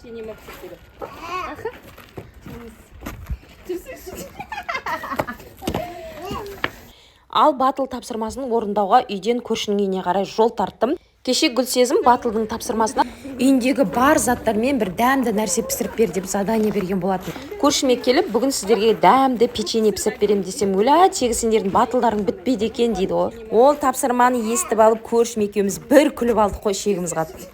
печенье пісіріп. Аха. Ал батыл тапсырмасын орындауға үйден көршінің үйіне қарай жол тарттым. Кеше Гүлсезім батылдың тапсырмасына үйіндегі бар заттармен бір дәмді нәрсе пісіріп бер деп задание берген болатын. Көршіме келіп, бүгін сіздерге дәмді печенье пісіріп берем десем, өля, тегі сендердің батылдарың бітпейді екен дейді ғой. Ол тапсырманы естіп алып, көршім екеуміз бір күліп алдық қой, шегіміз қатты.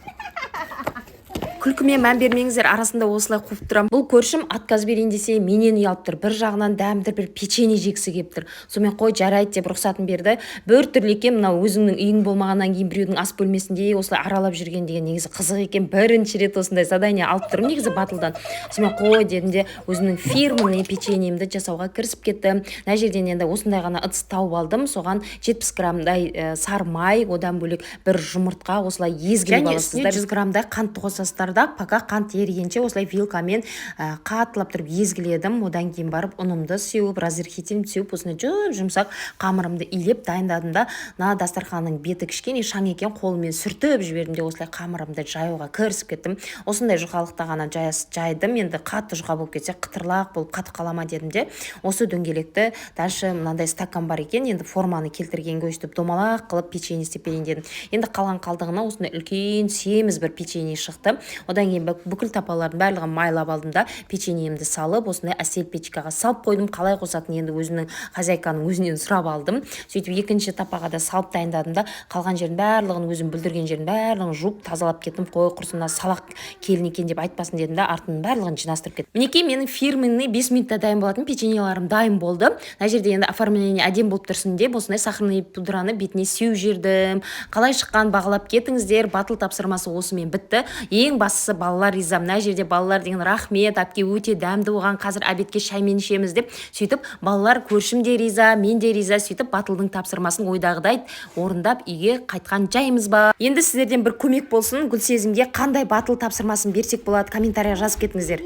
Күлкіме мән бермеңіздер, арасында осылай қуып тұрам. Бұл көршім отказ берейін десе менен ұялып тұр. Бір жағынан дәмді бір печенье жегісі келіп тұр. Сонымен қой жарайды деп рұқсатын берді. Бір түрлі екен, мынау өзіңнің үйің болмағаннан кейін біреудің ас бөлмесінде осылай аралап жүрген деген негізі қызық екен. Бірінші рет осындай задание алып тұрмын негізі батылдан. Сонымен қой дедім де өзімнің фирменный печеньемді жасауға кірісіп кеттім. Мына жерден енді осындай ғана ыдыс тауып алдым. Соған 70 граммдай сары май, одан бөлек бір жұмыртқа осылай езгілеп аласыздар. 100 граммдай қантты қосасыздар. Пока қант ерігенше осылай вилкамен қатылап тұрып езгіледім. Одан кейін барып ұнымды сеуіп, разрыхитель сеуіп, осындай жұмсақ қамырымды илеп дайындадым да, мына дастарханның беті кішкене шаң екен, қолыммен сүртіп жібердім де осылай қамырымды жаюға кірісіп кеттім. Осындай жұқалықта ғана жайдым. Енді қатты жұқа болып кетсе қытырлақ болып қатып қалама дедім де, осы дөңгелекті дальше мынандай стакан бар екен, енді форманы келтіргенге өстіп домалақ қылып печенье істеп берейін дедім. Енді қалған қалдығына осындай үлкен семіз бір печенье шықты. Одан кейін бүкіл тапалардың барлығын майлап алдым да, печеньемді салып, осындай әсел печкаға салып қойдым. Қалай қосатын енді өзінің хозяйканың өзінен сұрап алдым. Сөйтіп екінші тапаға да салып дайындадым да, қалған жерін барлығын өзім бүлдірген жерін барлығын жуып тазалап кеттім. Қой құрсына салақ келін екен деп айтпасын дедім да, артының барлығын жинастырып кеттім. Мінекей менің фирменный 5 минутта дайын болатын печеньеларым дайын болды. Мына жерде енді оформление әдем болып тұрсын деп осындай сахарный пудраны бетіне сеуіп жібердім. Қалай шыққан бағалап кетіңіздер. Батыл тапсырмасы осымен бітті. Ең бастысы балалар риза. Мына жерде балалар деген рахмет, әпке өте дәмді болған, қазір обедке шаймен ішеміз деп. Сөйтіп балалар көршім де риза, мен де риза. Сөйтіп батылдың тапсырмасын ойдағыдай орындап үйге қайтқан жайымыз бар. Енді сіздерден бір көмек болсын. Гүлсезімге қандай батыл тапсырмасын берсек болады, комментария жазып кетіңіздер.